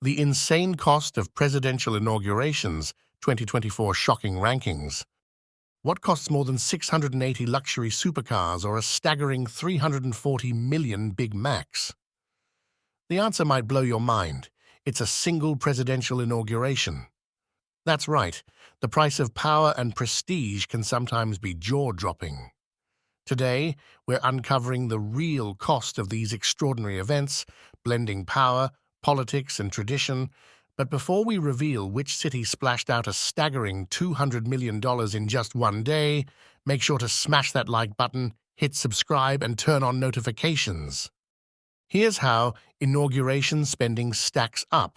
The insane cost of presidential inaugurations, 2024 shocking rankings. What costs more than 680 luxury supercars or a staggering 340 million Big Macs? The answer might blow your mind. It's a single presidential inauguration. That's right, the price of power and prestige can sometimes be jaw-dropping. Today, we're uncovering the real cost of these extraordinary events, blending power, politics, and tradition. But before we reveal which city splashed out a staggering $200 million in just one day, make sure to smash that like button, hit subscribe, and turn on notifications. Here's how inauguration spending stacks up.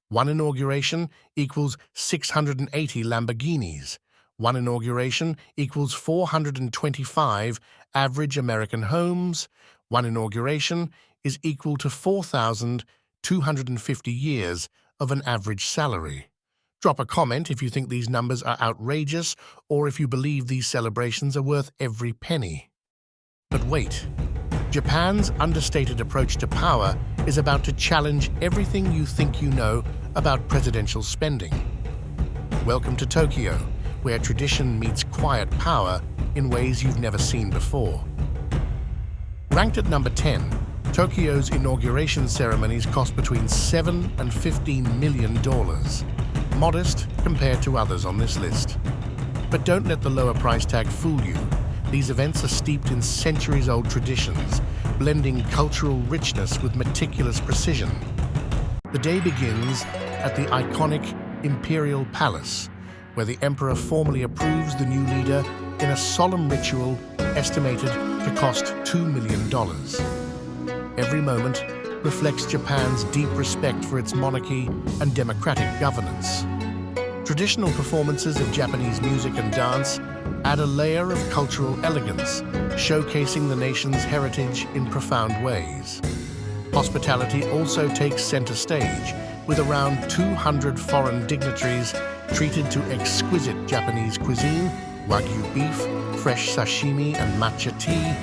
One inauguration equals 680 Lamborghinis. One inauguration equals 425 average American homes. One inauguration is equal to 4,250 years of an average salary. Drop a comment if you think these numbers are outrageous or if you believe these celebrations are worth every penny. But wait, Japan's understated approach to power is about to challenge everything you think you know about presidential spending. Welcome to Tokyo, where tradition meets quiet power in ways you've never seen before. Ranked at number 10, Tokyo's inauguration ceremonies cost between $7 and $15 million. Modest compared to others on this list. But don't let the lower price tag fool you. These events are steeped in centuries-old traditions, blending cultural richness with meticulous precision. The day begins at the iconic Imperial Palace, where the emperor formally approves the new leader in a solemn ritual estimated to cost $2 million. Every moment reflects Japan's deep respect for its monarchy and democratic governance. Traditional performances of Japanese music and dance add a layer of cultural elegance, showcasing the nation's heritage in profound ways. Hospitality also takes center stage, with around 200 foreign dignitaries treated to exquisite Japanese cuisine, Wagyu beef, fresh sashimi, and matcha tea,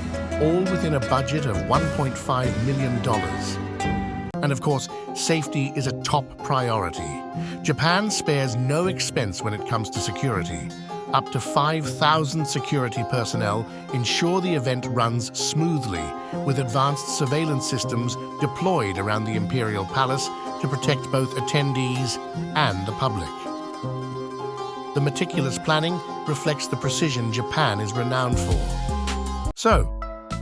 all within a budget of $1.5 million. And of course, safety is a top priority. Japan spares no expense when it comes to security. Up to 5,000 security personnel ensure the event runs smoothly, with advanced surveillance systems deployed around the Imperial Palace to protect both attendees and the public. The meticulous planning reflects the precision Japan is renowned for. So,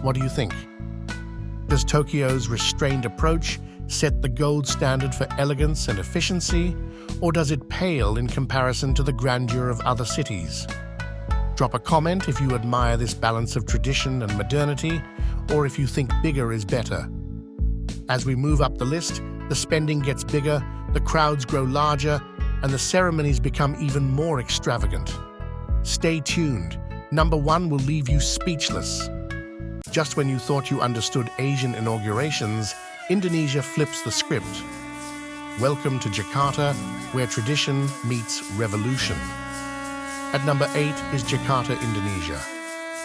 what do you think? Does Tokyo's restrained approach set the gold standard for elegance and efficiency, or does it pale in comparison to the grandeur of other cities? Drop a comment if you admire this balance of tradition and modernity, or if you think bigger is better. As we move up the list, the spending gets bigger, the crowds grow larger, and the ceremonies become even more extravagant. Stay tuned. Number 1 will leave you speechless. Just when you thought you understood Asian inaugurations, Indonesia flips the script. Welcome to Jakarta, where tradition meets revolution. At number 8 is Jakarta, Indonesia.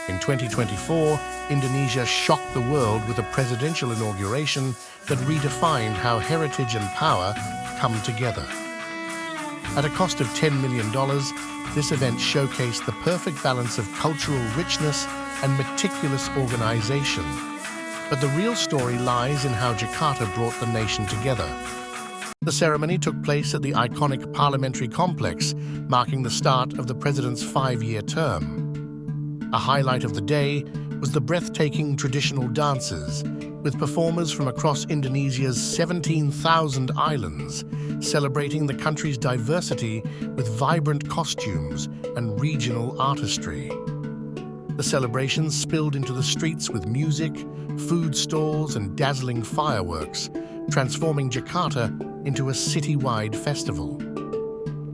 In 2024, Indonesia shocked the world with a presidential inauguration that redefined how heritage and power come together. At a cost of $10 million, this event showcased the perfect balance of cultural richness and meticulous organization. But the real story lies in how Jakarta brought the nation together. The ceremony took place at the iconic parliamentary complex, marking the start of the president's 5-year term. A highlight of the day was the breathtaking traditional dances, with performers from across Indonesia's 17,000 islands, celebrating the country's diversity with vibrant costumes and regional artistry. The celebrations spilled into the streets with music, food stalls, and dazzling fireworks, transforming Jakarta into a citywide festival.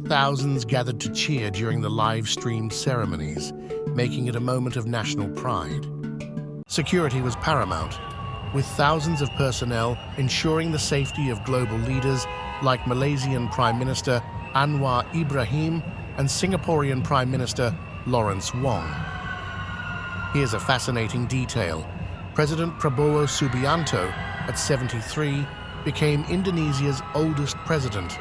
Thousands gathered to cheer during the live-streamed ceremonies, making it a moment of national pride. Security was paramount, with thousands of personnel ensuring the safety of global leaders like Malaysian Prime Minister Anwar Ibrahim and Singaporean Prime Minister Lawrence Wong. Here's a fascinating detail. President Prabowo Subianto, at 73, became Indonesia's oldest president,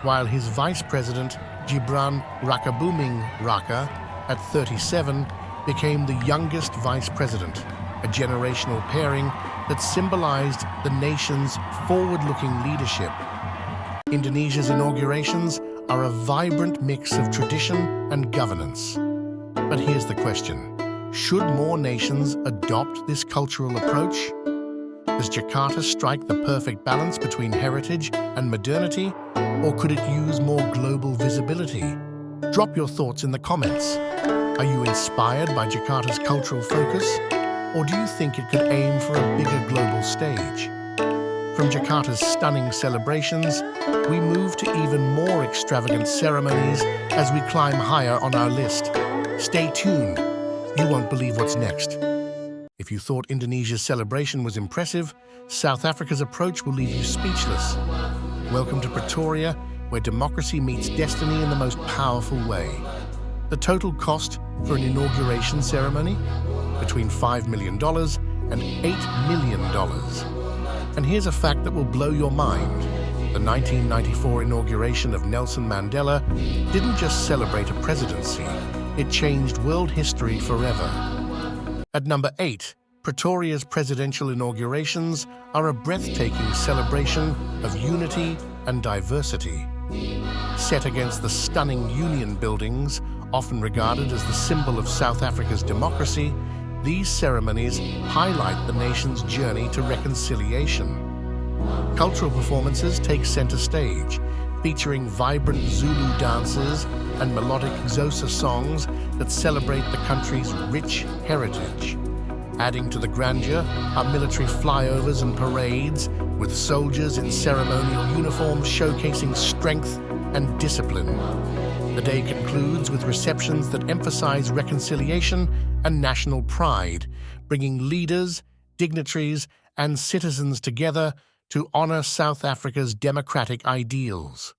while his vice president, Gibran Rakabuming Raka, at 37, became the youngest vice president, a generational pairing that symbolized the nation's forward-looking leadership. Indonesia's inaugurations are a vibrant mix of tradition and governance. But here's the question: should more nations adopt this cultural approach? Does Jakarta strike the perfect balance between heritage and modernity, or could it use more global visibility? Drop your thoughts in the comments. Are you inspired by Jakarta's cultural focus, or do you think it could aim for a bigger global stage? From Jakarta's stunning celebrations, we move to even more extravagant ceremonies as we climb higher on our list. Stay tuned. You won't believe what's next. If you thought Indonesia's celebration was impressive, South Africa's approach will leave you speechless. Welcome to Pretoria, where democracy meets destiny in the most powerful way. The total cost for an inauguration ceremony? Between $5 million and $8 million. And here's a fact that will blow your mind. The 1994 inauguration of Nelson Mandela didn't just celebrate a presidency, it changed world history forever. At number 8, Pretoria's presidential inaugurations are a breathtaking celebration of unity and diversity. Set against the stunning Union buildings, often regarded as the symbol of South Africa's democracy, these ceremonies highlight the nation's journey to reconciliation. Cultural performances take center stage, featuring vibrant Zulu dances and melodic Xhosa songs that celebrate the country's rich heritage. Adding to the grandeur are military flyovers and parades, with soldiers in ceremonial uniforms showcasing strength and discipline. The day concludes with receptions that emphasize reconciliation and national pride, bringing leaders, dignitaries, and citizens together to honor South Africa's democratic ideals.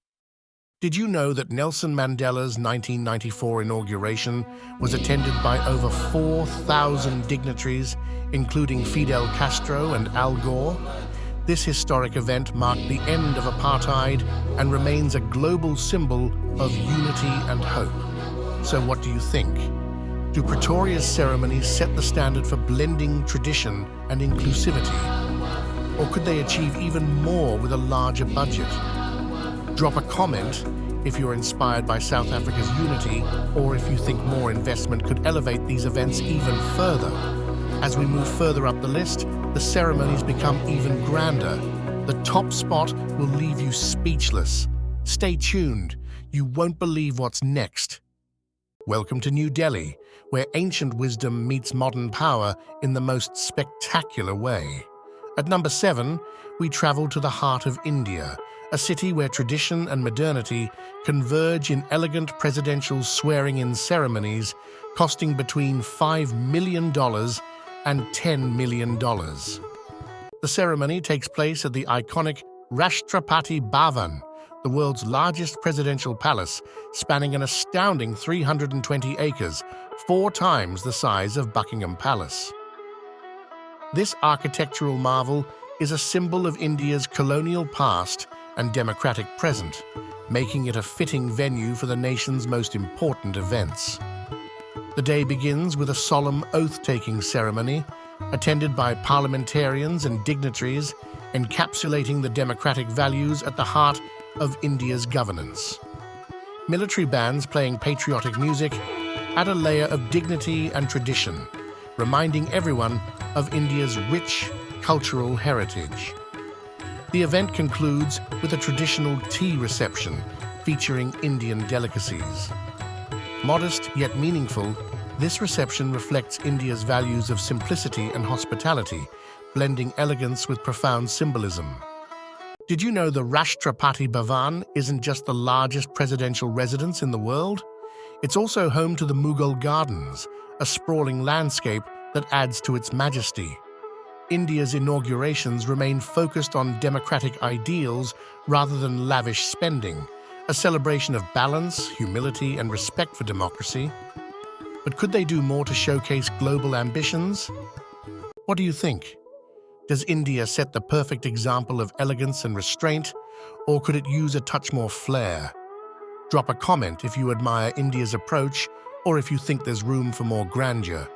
Did you know that Nelson Mandela's 1994 inauguration was attended by over 4,000 dignitaries, including Fidel Castro and Al Gore? This historic event marked the end of apartheid and remains a global symbol of unity and hope. So what do you think? Do Pretoria's ceremonies set the standard for blending tradition and inclusivity? Or could they achieve even more with a larger budget? Drop a comment if you're inspired by South Africa's unity, or if you think more investment could elevate these events even further. As we move further up the list, the ceremonies become even grander. The top spot will leave you speechless. Stay tuned. You won't believe what's next. Welcome to New Delhi, where ancient wisdom meets modern power in the most spectacular way. At number 7, we travel to the heart of India, a city where tradition and modernity converge in elegant presidential swearing-in ceremonies costing between $5 million and $10 million. The ceremony takes place at the iconic Rashtrapati Bhavan, the world's largest presidential palace, spanning an astounding 320 acres, 4 times the size of Buckingham Palace. This architectural marvel is a symbol of India's colonial past and democratic present, making it a fitting venue for the nation's most important events. The day begins with a solemn oath-taking ceremony, attended by parliamentarians and dignitaries, encapsulating the democratic values at the heart of India's governance. Military bands playing patriotic music add a layer of dignity and tradition, reminding everyone of India's rich cultural heritage. The event concludes with a traditional tea reception featuring Indian delicacies. Modest yet meaningful, this reception reflects India's values of simplicity and hospitality, blending elegance with profound symbolism. Did you know the Rashtrapati Bhavan isn't just the largest presidential residence in the world? It's also home to the Mughal Gardens, a sprawling landscape that adds to its majesty. India's inaugurations remain focused on democratic ideals rather than lavish spending, a celebration of balance, humility, and respect for democracy. But could they do more to showcase global ambitions? What do you think? Does India set the perfect example of elegance and restraint, or could it use a touch more flair? Drop a comment if you admire India's approach or if you think there's room for more grandeur.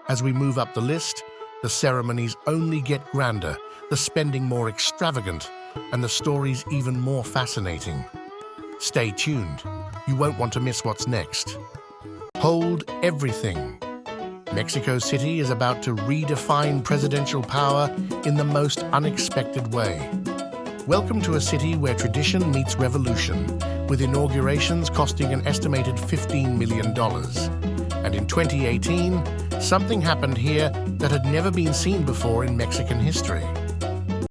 As we move up the list, the ceremonies only get grander, the spending more extravagant, and the stories even more fascinating. Stay tuned. You won't want to miss what's next. Hold everything. Mexico City is about to redefine presidential power in the most unexpected way. Welcome to a city where tradition meets revolution, with inaugurations costing an estimated $15 million. And in 2018, something happened here that had never been seen before in Mexican history.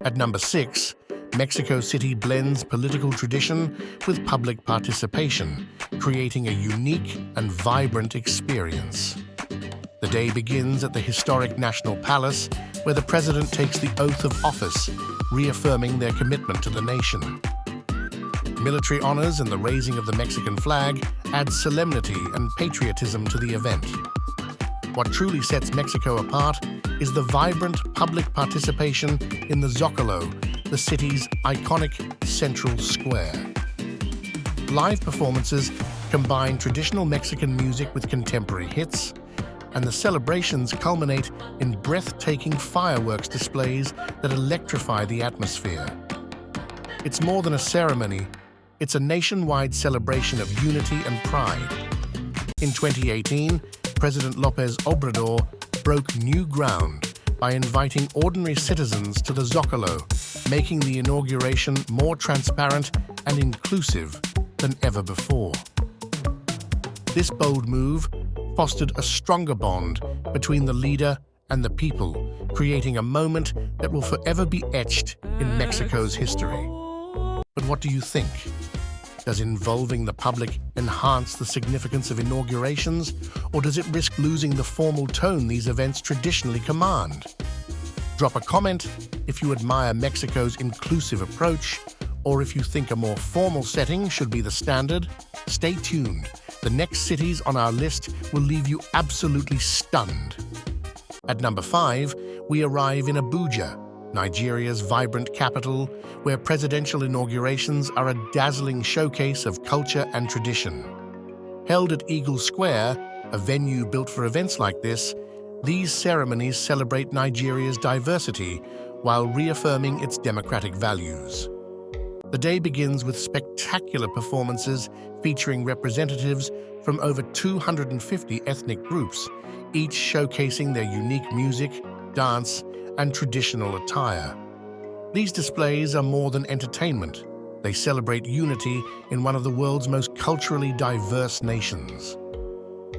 At number 6, Mexico City blends political tradition with public participation, creating a unique and vibrant experience. The day begins at the historic National Palace, where the president takes the oath of office, reaffirming their commitment to the nation. Military honors and the raising of the Mexican flag add solemnity and patriotism to the event. What truly sets Mexico apart is the vibrant public participation in the Zócalo, the city's iconic central square. Live performances combine traditional Mexican music with contemporary hits, and the celebrations culminate in breathtaking fireworks displays that electrify the atmosphere. It's more than a ceremony, it's a nationwide celebration of unity and pride. In 2018, President López Obrador broke new ground by inviting ordinary citizens to the Zócalo, making the inauguration more transparent and inclusive than ever before. This bold move fostered a stronger bond between the leader and the people, creating a moment that will forever be etched in Mexico's history. But what do you think? Does involving the public enhance the significance of inaugurations, or does it risk losing the formal tone these events traditionally command? Drop a comment if you admire Mexico's inclusive approach, or if you think a more formal setting should be the standard. Stay tuned. The next cities on our list will leave you absolutely stunned. At number 5, we arrive in Abuja, Nigeria's vibrant capital, where presidential inaugurations are a dazzling showcase of culture and tradition. Held at Eagle Square, a venue built for events like this, these ceremonies celebrate Nigeria's diversity while reaffirming its democratic values. The day begins with spectacular performances featuring representatives from over 250 ethnic groups, each showcasing their unique music, dance, and traditional attire. These displays are more than entertainment. They celebrate unity in one of the world's most culturally diverse nations.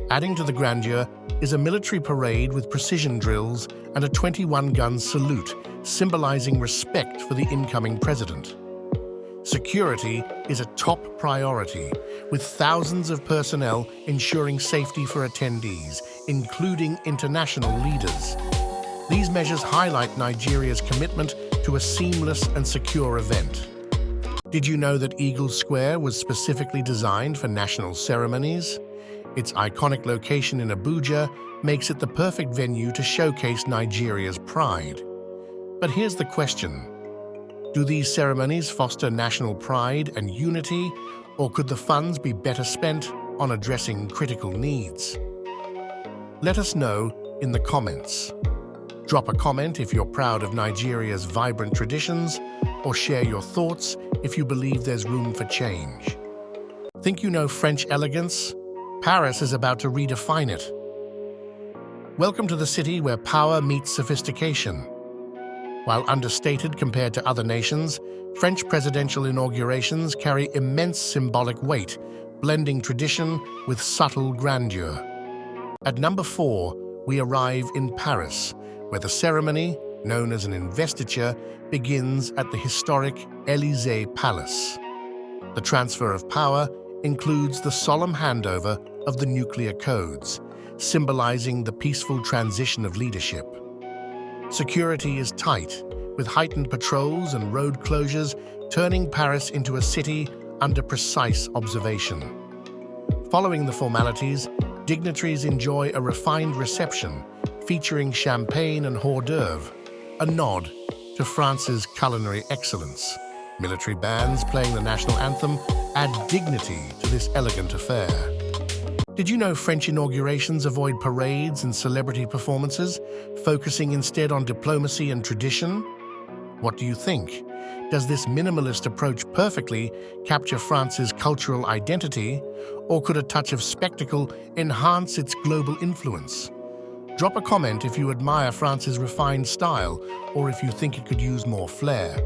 Adding to the grandeur is a military parade with precision drills and a 21-gun salute, symbolizing respect for the incoming president. Security is a top priority, with thousands of personnel ensuring safety for attendees, including international leaders. These measures highlight Nigeria's commitment to a seamless and secure event. Did you know that Eagle Square was specifically designed for national ceremonies? Its iconic location in Abuja makes it the perfect venue to showcase Nigeria's pride. But here's the question. Do these ceremonies foster national pride and unity, or could the funds be better spent on addressing critical needs? Let us know in the comments. Drop a comment if you're proud of Nigeria's vibrant traditions, or share your thoughts if you believe there's room for change. Think you know French elegance? Paris is about to redefine it. Welcome to the city where power meets sophistication. While understated compared to other nations, French presidential inaugurations carry immense symbolic weight, blending tradition with subtle grandeur. At number 4, we arrive in Paris, where the ceremony, known as an investiture, begins at the historic Élysée Palace. The transfer of power includes the solemn handover of the nuclear codes, symbolizing the peaceful transition of leadership. Security is tight, with heightened patrols and road closures turning Paris into a city under precise observation. Following the formalities, dignitaries enjoy a refined reception featuring champagne and hors d'oeuvre. a nod to France's culinary excellence. Military bands playing the national anthem add dignity to this elegant affair. Did you know French inaugurations avoid parades and celebrity performances, focusing instead on diplomacy and tradition? What do you think? Does this minimalist approach perfectly capture France's cultural identity, or could a touch of spectacle enhance its global influence? Drop a comment if you admire France's refined style, or if you think it could use more flair.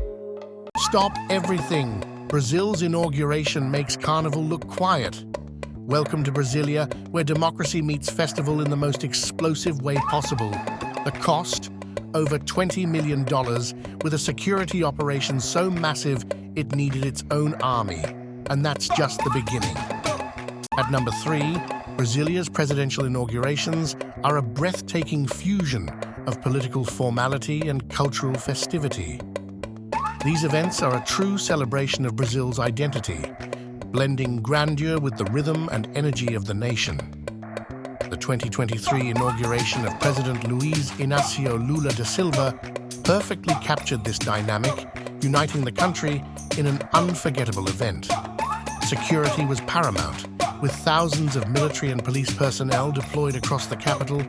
Stop everything! Brazil's inauguration makes Carnival look quiet. Welcome to Brasília, where democracy meets festival in the most explosive way possible. The cost? Over $20 million, with a security operation so massive it needed its own army. And that's just the beginning. At number 3, Brasília's presidential inaugurations are a breathtaking fusion of political formality and cultural festivity. These events are a true celebration of Brazil's identity, blending grandeur with the rhythm and energy of the nation. The 2023 inauguration of President Luiz Inácio Lula da Silva perfectly captured this dynamic, uniting the country in an unforgettable event. Security was paramount, with thousands of military and police personnel deployed across the capital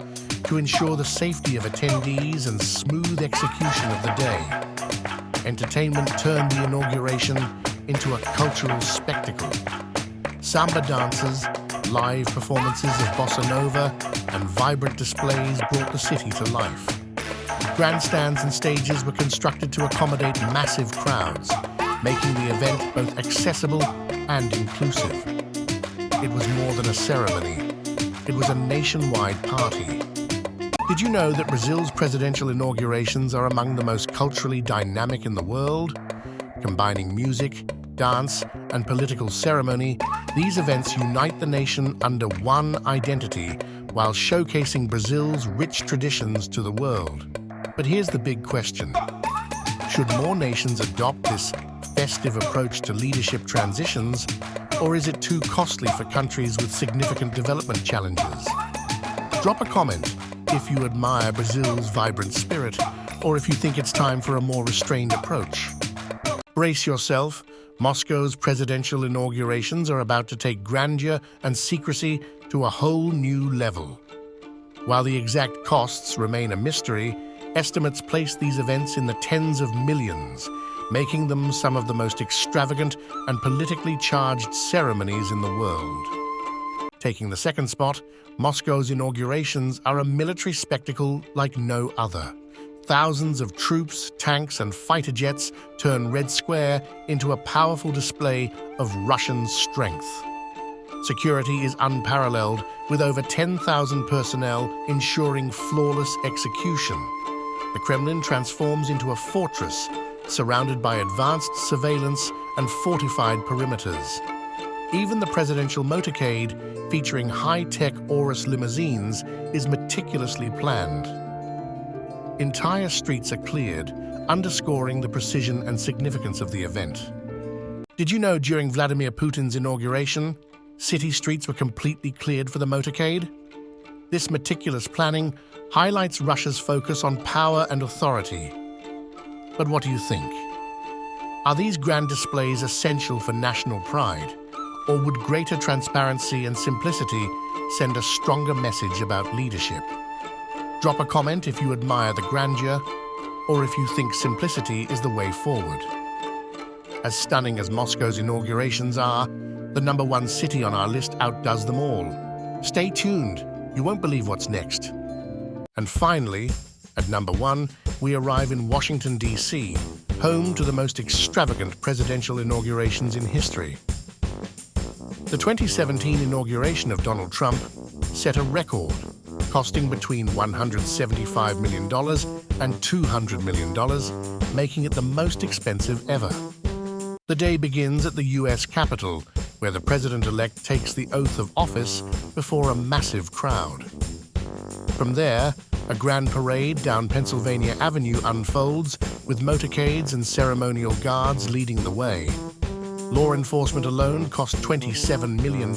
to ensure the safety of attendees and smooth execution of the day. Entertainment turned the inauguration into a cultural spectacle. Samba dances, live performances of bossa nova, and vibrant displays brought the city to life. Grandstands and stages were constructed to accommodate massive crowds, making the event both accessible and inclusive. It was more than a ceremony. It was a nationwide party. Did you know that Brazil's presidential inaugurations are among the most culturally dynamic in the world? Combining music, dance, and political ceremony, these events unite the nation under one identity while showcasing Brazil's rich traditions to the world. But here's the big question. Should more nations adopt this festive approach to leadership transitions, or is it too costly for countries with significant development challenges? Drop a comment if you admire Brazil's vibrant spirit, or if you think it's time for a more restrained approach. Brace yourself. Moscow's presidential inaugurations are about to take grandeur and secrecy to a whole new level. While the exact costs remain a mystery, estimates place these events in the tens of millions, making them some of the most extravagant and politically charged ceremonies in the world. Taking the second spot, Moscow's inaugurations are a military spectacle like no other. Thousands of troops, tanks, and fighter jets turn Red Square into a powerful display of Russian strength. Security is unparalleled, with over 10,000 personnel ensuring flawless execution. The Kremlin transforms into a fortress, surrounded by advanced surveillance and fortified perimeters. Even the presidential motorcade, featuring high-tech Aurus limousines, is meticulously planned. Entire streets are cleared, underscoring the precision and significance of the event. Did you know during Vladimir Putin's inauguration, city streets were completely cleared for the motorcade? This meticulous planning highlights Russia's focus on power and authority. But what do you think? Are these grand displays essential for national pride? Or would greater transparency and simplicity send a stronger message about leadership? Drop a comment if you admire the grandeur, or if you think simplicity is the way forward. As stunning as Moscow's inaugurations are, the number 1 city on our list outdoes them all. Stay tuned, you won't believe what's next. And finally, at number 1, we arrive in Washington, D.C., home to the most extravagant presidential inaugurations in history. The 2017 inauguration of Donald Trump set a record, costing between $175 million and $200 million, making it the most expensive ever. The day begins at the U.S. Capitol, where the president-elect takes the oath of office before a massive crowd. From there, a grand parade down Pennsylvania Avenue unfolds, with motorcades and ceremonial guards leading the way. Law enforcement alone cost $27 million,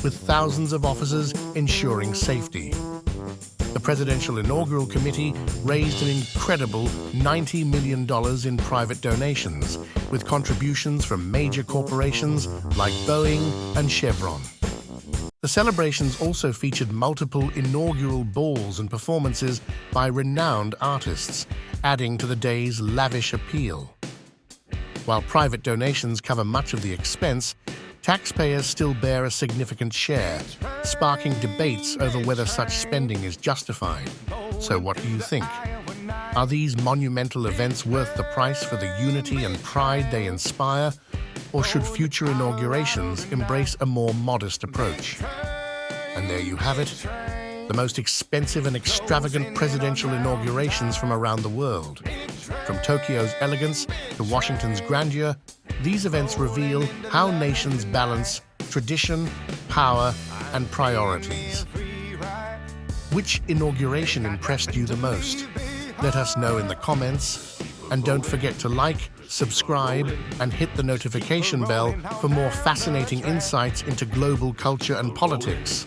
with thousands of officers ensuring safety. The Presidential Inaugural Committee raised an incredible $90 million in private donations, with contributions from major corporations like Boeing and Chevron. The celebrations also featured multiple inaugural balls and performances by renowned artists, adding to the day's lavish appeal. While private donations cover much of the expense, taxpayers still bear a significant share, sparking debates over whether such spending is justified. So what do you think? Are these monumental events worth the price for the unity and pride they inspire, or should future inaugurations embrace a more modest approach? And there you have it, the most expensive and extravagant presidential inaugurations from around the world. From Tokyo's elegance to Washington's grandeur, these events reveal how nations balance tradition, power, and priorities. Which inauguration impressed you the most? Let us know in the comments. And don't forget to like, subscribe, and hit the notification bell for more fascinating insights into global culture and politics.